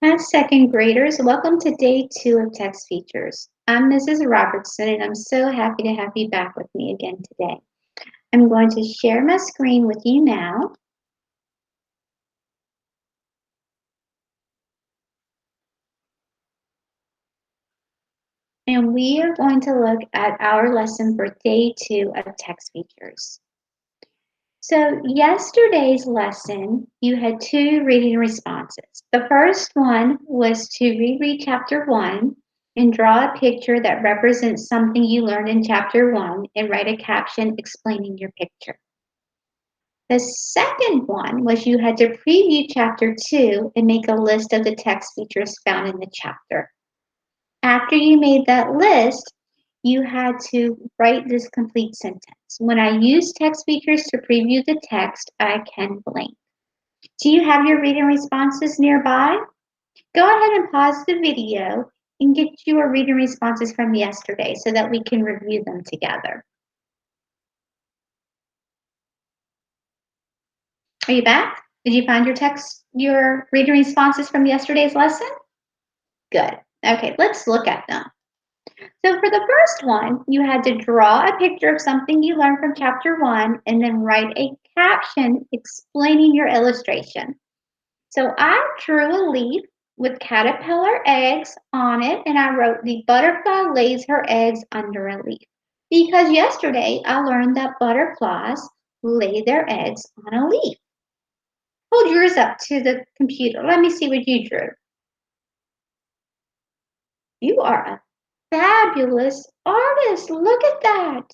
Hi, second graders. Welcome to day 2 of Text Features. I'm Mrs. Robertson, and I'm so happy to have you back with me again today. I'm going to share my screen with you now. And we are going to look at our lesson for day 2 of Text Features. So yesterday's lesson, you had 2 reading responses. The first one was to reread chapter 1 and draw a picture that represents something you learned in chapter 1 and write a caption explaining your picture. The second one was you had to preview chapter 2 and make a list of the text features found in the chapter. After you made that list, you had to write this complete sentence. When I use text features to preview the text, I can blank. Do you have your reading responses nearby? Go ahead and pause the video and get your reading responses from yesterday so that we can review them together. Are you back? Did you find your reading responses from yesterday's lesson? Good. Okay, let's look at them. So for the first one, you had to draw a picture of something you learned from chapter 1 and then write a caption explaining your illustration. So I drew a leaf with caterpillar eggs on it, and I wrote, "The butterfly lays her eggs under a leaf." Because yesterday I learned that butterflies lay their eggs on a leaf. Hold yours up to the computer. Let me see what you drew. You are a fabulous artist. Look at that.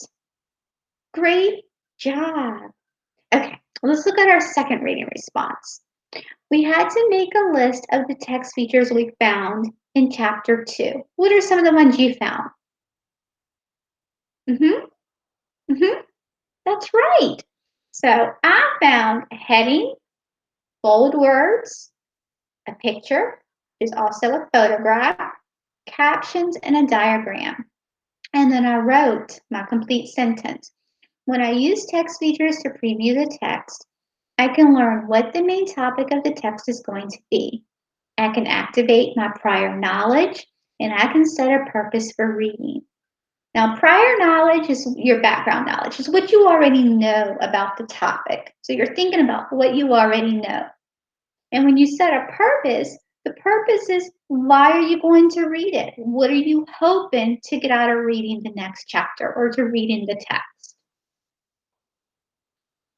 Great job. Okay, let's look at our second reading response. We had to make a list of the text features we found in chapter 2. What are some of the ones you found? That's right. So I found a heading, bold words, a picture, which is also a photograph, captions, and a diagram. And then I wrote my complete sentence. When I use text features to preview the text, I can learn what the main topic of the text is going to be. I can activate my prior knowledge, and I can set a purpose for reading. Now, prior knowledge is your background knowledge. It's what you already know about the topic. So you're thinking about what you already know. And when you set a purpose, the purpose is, why are you going to read it? What are you hoping to get out of reading the next chapter or to reading the text?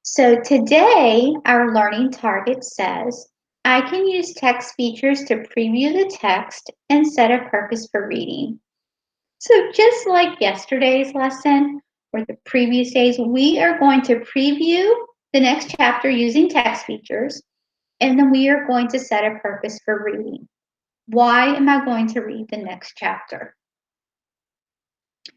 So today, our learning target says, I can use text features to preview the text and set a purpose for reading. So just like yesterday's lesson or the previous days, we are going to preview the next chapter using text features, and then we are going to set a purpose for reading. Why am I going to read the next chapter?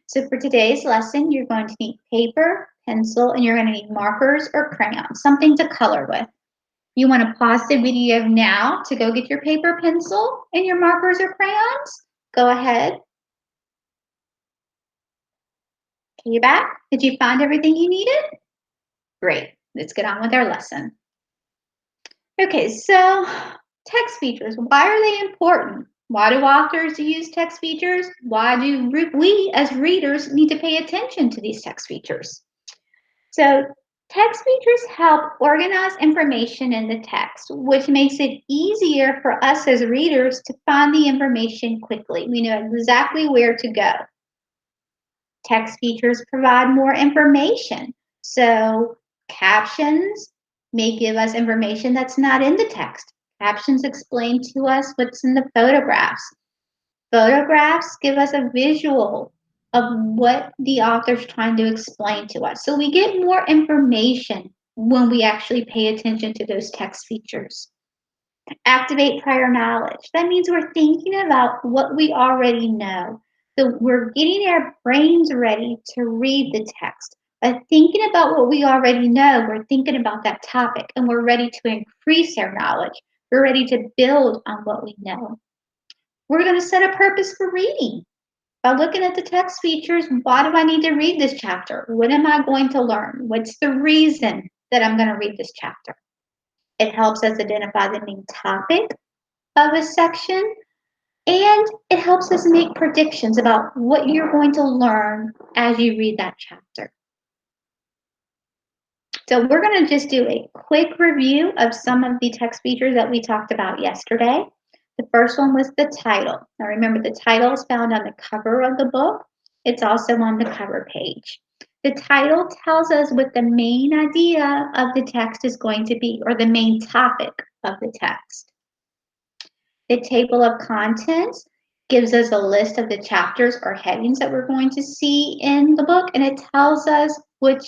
So for today's lesson, you're going to need paper, pencil, and you're going to need markers or crayons, something to color with. You want to pause the video now to go get your paper, pencil, and your markers or crayons? Go ahead. Okay, you back? Did you find everything you needed? Great. Let's get on with our lesson. Okay, so text features. Why are they important? Why do authors use text features? Why do we as readers need to pay attention to these text features? So text features help organize information in the text, which makes it easier for us as readers to find the information quickly. We know exactly where to go. Text features provide more information. So captions may give us information that's not in the text. Captions explain to us what's in the photographs. Photographs give us a visual of what the author's trying to explain to us. So we get more information when we actually pay attention to those text features. Activate prior knowledge. That means we're thinking about what we already know. So we're getting our brains ready to read the text. By thinking about what we already know, we're thinking about that topic and we're ready to increase our knowledge. We're ready to build on what we know. We're going to set a purpose for reading. By looking at the text features, why do I need to read this chapter? What am I going to learn? What's the reason that I'm going to read this chapter? It helps us identify the main topic of a section, and it helps us make predictions about what you're going to learn as you read that chapter. So we're going to just do a quick review of some of the text features that we talked about yesterday. The first one was the title. Now remember, the title is found on the cover of the book. It's also on the cover page. The title tells us what the main idea of the text is going to be, or the main topic of the text. The table of contents gives us a list of the chapters or headings that we're going to see in the book, and it tells us which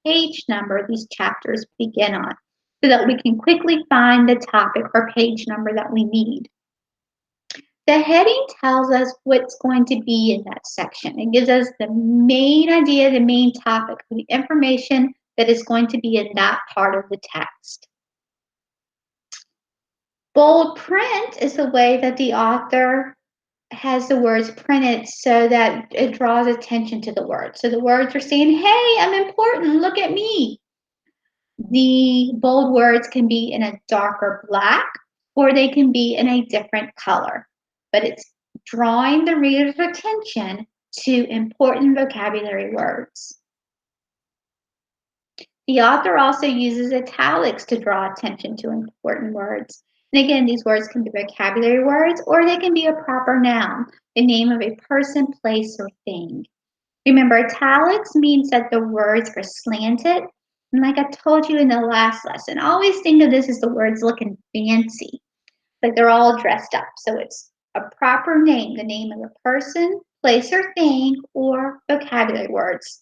page number these chapters begin on, so that we can quickly find the topic or page number that we need. The heading tells us what's going to be in that section. It gives us the main idea, the main topic, the information that is going to be in that part of the text. Bold print is the way that the author has the words printed so that it draws attention to the words. So the words are saying, hey, I'm important, look at me. The bold words can be in a darker black, or they can be in a different color, but it's drawing the reader's attention to important vocabulary words. The author also uses italics to draw attention to important words. And again, these words can be vocabulary words, or they can be a proper noun, the name of a person, place, or thing. Remember, italics means that the words are slanted. And like I told you in the last lesson, always think of this as the words looking fancy, like they're all dressed up. So it's a proper name, the name of a person, place, or thing, or vocabulary words.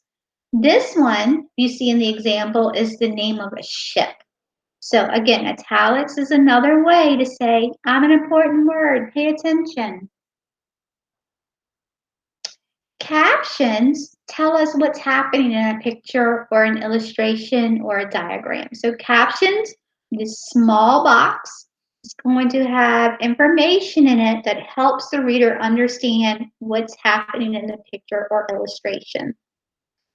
This one you see in the example is the name of a ship. So again, italics is another way to say, I'm an important word, pay attention. Captions tell us what's happening in a picture or an illustration or a diagram. So captions, this small box, is going to have information in it that helps the reader understand what's happening in the picture or illustration.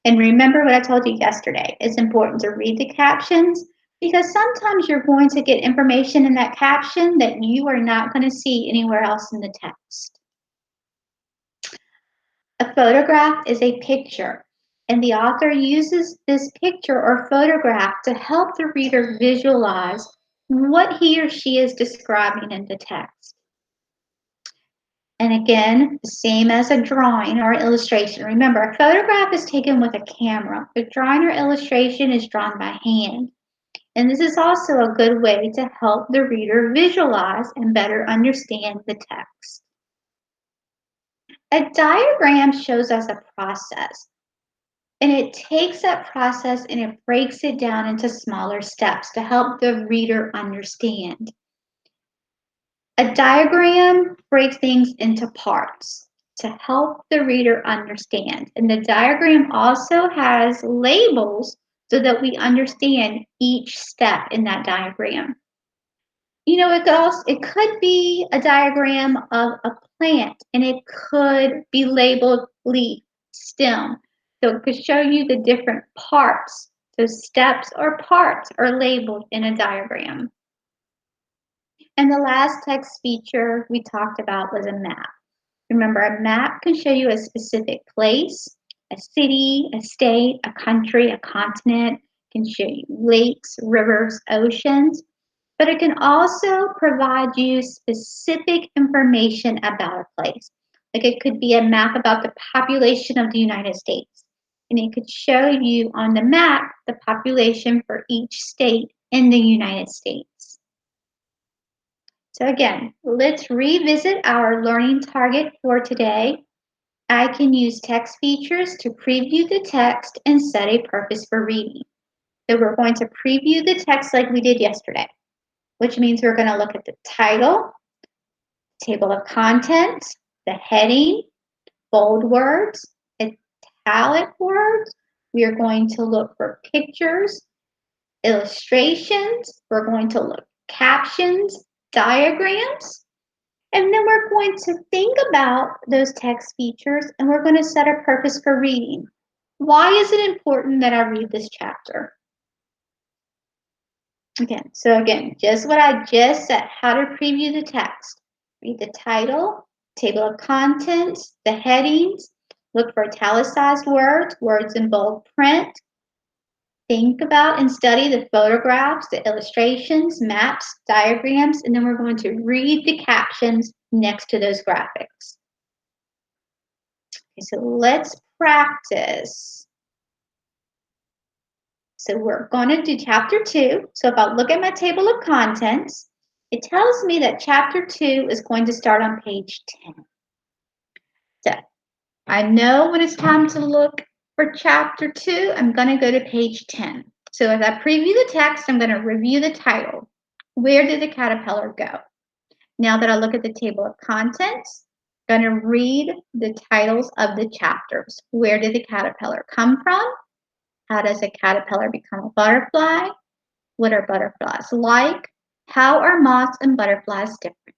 And remember what I told you yesterday. It's important to read the captions because sometimes you're going to get information in that caption that you are not going to see anywhere else in the text. A photograph is a picture, and the author uses this picture or photograph to help the reader visualize what he or she is describing in the text. And again, the same as a drawing or illustration. Remember, a photograph is taken with a camera. A drawing or illustration is drawn by hand. And this is also a good way to help the reader visualize and better understand the text. A diagram shows us a process, and it takes that process and it breaks it down into smaller steps to help the reader understand. A diagram breaks things into parts to help the reader understand. And the diagram also has labels so that we understand each step in that diagram. You know, it could be a diagram of a plant, and it could be labeled leaf, stem. So it could show you the different parts. So steps or parts are labeled in a diagram. And the last text feature we talked about was a map. Remember, a map can show you a specific place, a city, a state, a country, a continent. It can show you lakes, rivers, oceans. But it can also provide you specific information about a place. Like it could be a map about the population of the United States. And it could show you on the map the population for each state in the United States. So again, let's revisit our learning target for today. I can use text features to preview the text and set a purpose for reading. So we're going to preview the text like we did yesterday, which means we're going to look at the title, table of contents, the heading, bold words, italic words. We are going to look for pictures, illustrations. We're going to look captions, diagrams, and then we're going to think about those text features and we're going to set a purpose for reading. Why is it important that I read this chapter? Again, so again, just what I just said, how to preview the text. Read the title, table of contents, the headings, look for italicized words, words in bold print. Think about and study the photographs, the illustrations, maps, diagrams, and then we're going to read the captions next to those graphics. Okay, so let's practice. So we're going to do chapter 2. So if I look at my table of contents, it tells me that chapter 2 is going to start on page 10. So I know when it's time to look for chapter 2, I'm going to go to page 10. So as I preview the text, I'm going to review the title. Where did the caterpillar go? Now that I look at the table of contents, I'm going to read the titles of the chapters. Where did the caterpillar come from? How does a caterpillar become a butterfly? What are butterflies like? How are moths and butterflies different?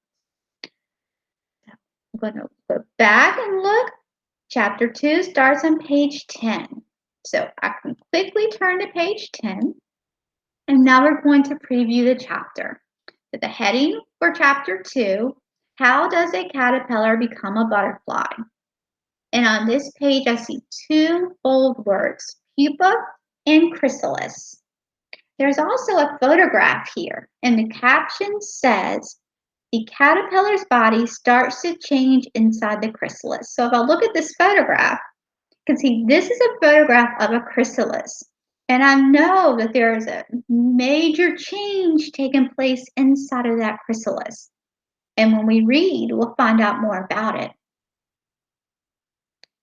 I'm going to go back and look. Chapter 2 starts on page 10. So I can quickly turn to page 10. And now we're going to preview the chapter. So the heading for chapter 2, how does a caterpillar become a butterfly? And on this page, I see two bold words, pupa and chrysalis. There's also a photograph here, and the caption says, the caterpillar's body starts to change inside the chrysalis. So if I look at this photograph, you can see this is a photograph of a chrysalis. And I know that there is a major change taking place inside of that chrysalis. And when we read, we'll find out more about it.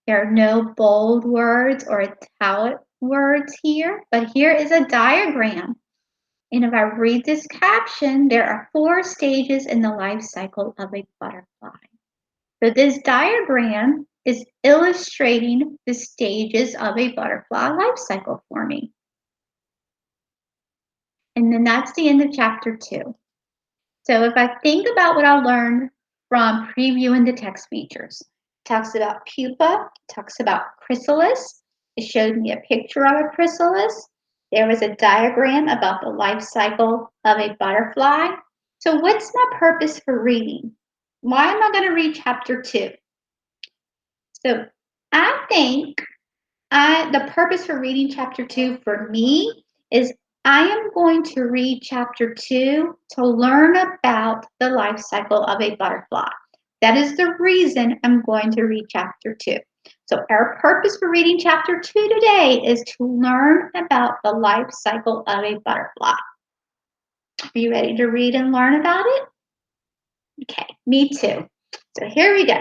There are no bold words or italic words here, but here is a diagram. And if I read this caption, there are 4 stages in the life cycle of a butterfly. So this diagram is illustrating the stages of a butterfly life cycle for me. And then that's the end of chapter 2. So if I think about what I learned from previewing the text features, it talks about pupa, it talks about chrysalis. It showed me a picture of a chrysalis. There was a diagram about the life cycle of a butterfly. So what's my purpose for reading? Why am I going to read chapter 2? So I think the purpose for reading chapter 2 for me is I am going to read chapter 2 to learn about the life cycle of a butterfly. That is the reason I'm going to read chapter 2. So our purpose for reading chapter 2 today is to learn about the life cycle of a butterfly. Are you ready to read and learn about it? Okay, me too. So here we go.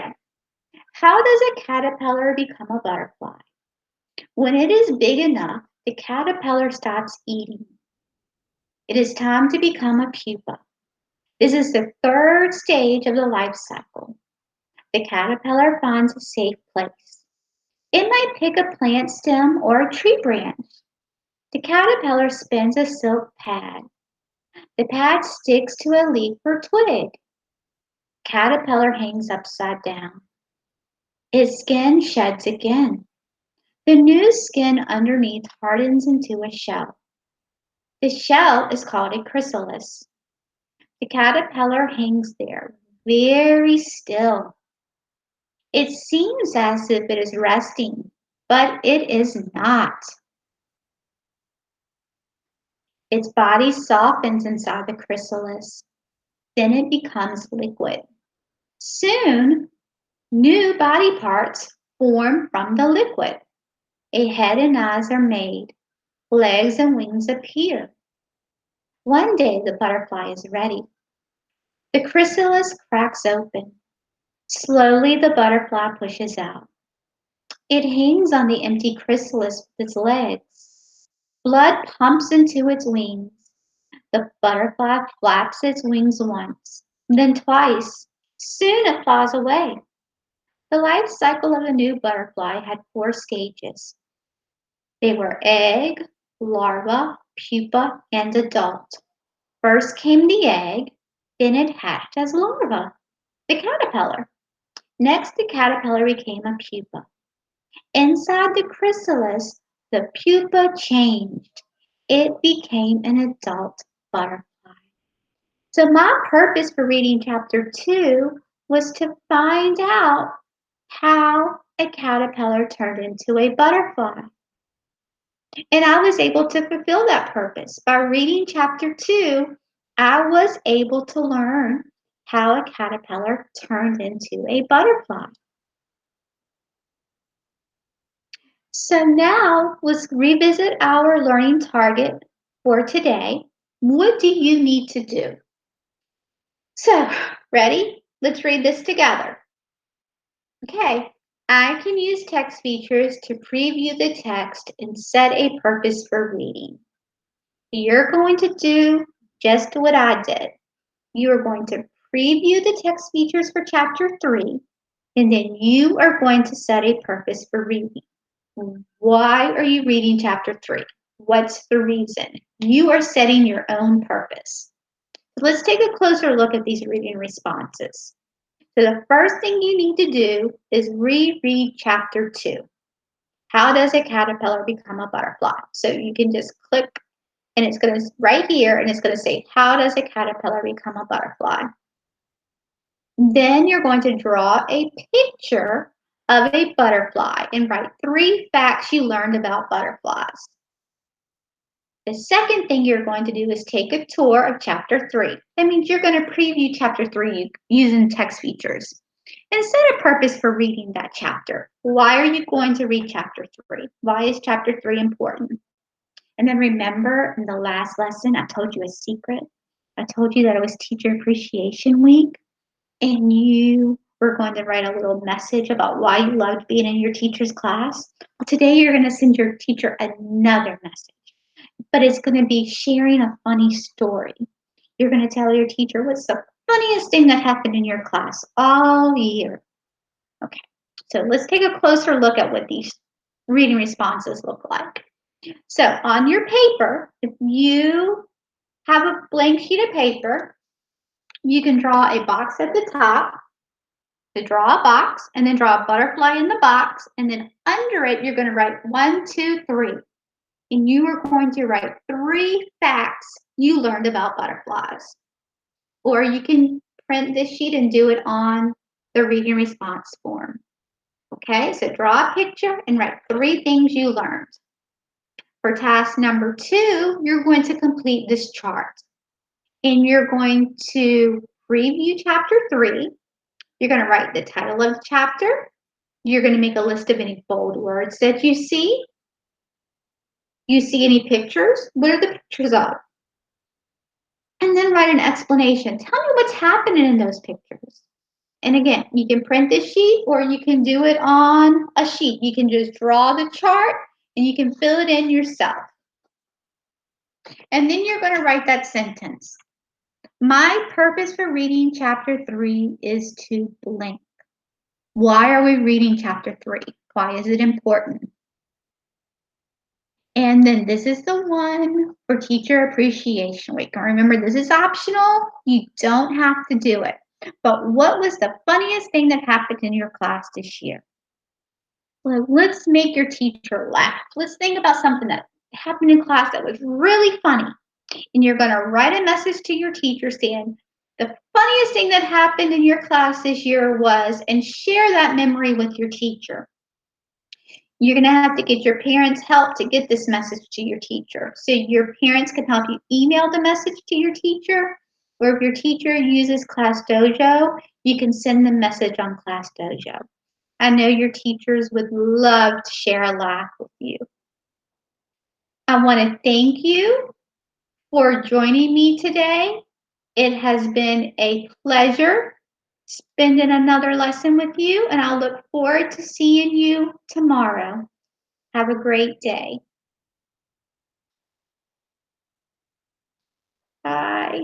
How does a caterpillar become a butterfly? When it is big enough, the caterpillar stops eating. It is time to become a pupa. This is the 3rd stage of the life cycle. The caterpillar finds a safe place. It might pick a plant stem or a tree branch. The caterpillar spins a silk pad. The pad sticks to a leaf or twig. Caterpillar hangs upside down. Its skin sheds again. The new skin underneath hardens into a shell. The shell is called a chrysalis. The caterpillar hangs there, very still. It seems as if it is resting, but it is not. Its body softens inside the chrysalis. Then it becomes liquid. Soon, new body parts form from the liquid. A head and eyes are made. Legs and wings appear. One day the butterfly is ready. The chrysalis cracks open. Slowly the butterfly pushes out. It hangs on the empty chrysalis with its legs. Blood pumps into its wings. The butterfly flaps its wings once, then twice. Soon it flies away. The life cycle of a new butterfly had 4 stages. They were egg, larva, pupa, and adult. First came the egg, then it hatched as larva, the caterpillar. Next, the caterpillar became a pupa. Inside the chrysalis, the pupa changed. It became an adult. butterfly. So my purpose for reading chapter 2 was to find out how a caterpillar turned into a butterfly. And I was able to fulfill that purpose. By reading chapter 2, I was able to learn how a caterpillar turned into a butterfly. So now let's revisit our learning target for today. What do you need to do? So, ready? Let's read this together. Okay, I can use text features to preview the text and set a purpose for reading. You're going to do just what I did. You are going to preview the text features for chapter 3, and then you are going to set a purpose for reading. Why are you reading chapter 3? What's the reason? You are setting your own purpose. Let's take a closer look at these reading responses. So the first thing you need to do is reread chapter 2. How does a caterpillar become a butterfly? So you can just click and it's going to right here and it's going to say, how does a caterpillar become a butterfly? Then you're going to draw a picture of a butterfly and write 3 facts you learned about butterflies. The second thing you're going to do is take a tour of chapter 3. That means you're going to preview chapter 3 using text features and set a purpose for reading that chapter. Why are you going to read chapter 3? Why is chapter 3 important? And then remember in the last lesson, I told you a secret. I told you that it was Teacher Appreciation Week and you were going to write a little message about why you loved being in your teacher's class. Well, today you're going to send your teacher another message, but it's going to be sharing a funny story. You're going to tell your teacher what's the funniest thing that happened in your class all year. Okay, so let's take a closer look at what these reading responses look like. So on your paper, if you have a blank sheet of paper, you can draw a box at the top, to draw a box, and then draw a butterfly in the box, and then under it, you're going to write 1, 2, 3. And you are going to write 3 facts you learned about butterflies. Or you can print this sheet and do it on the reading response form. Okay, so draw a picture and write 3 things you learned. For task number 2, you're going to complete this chart. And you're going to preview chapter 3. You're going to write the title of the chapter. You're going to make a list of any bold words that you see. You see any pictures? What are the pictures of? And then write an explanation. Tell me what's happening in those pictures. And again, you can print this sheet or you can do it on a sheet. You can just draw the chart and you can fill it in yourself. And then you're going to write that sentence. My purpose for reading chapter 3 is to blank. Why are we reading chapter 3? Why is it important? And then this is the one for Teacher Appreciation Week. And remember, this is optional. You don't have to do it. But what was the funniest thing that happened in your class this year? Well, let's make your teacher laugh. Let's think about something that happened in class that was really funny. And you're going to write a message to your teacher saying, the funniest thing that happened in your class this year was, and share that memory with your teacher. You're going to have to get your parents' help to get this message to your teacher. So your parents can help you email the message to your teacher, or if your teacher uses Class Dojo, you can send the message on Class Dojo. I know your teachers would love to share a laugh with you. I want to thank you for joining me today. It has been a pleasure spending another lesson with you, and I'll look forward to seeing you tomorrow. Have a great day. Bye.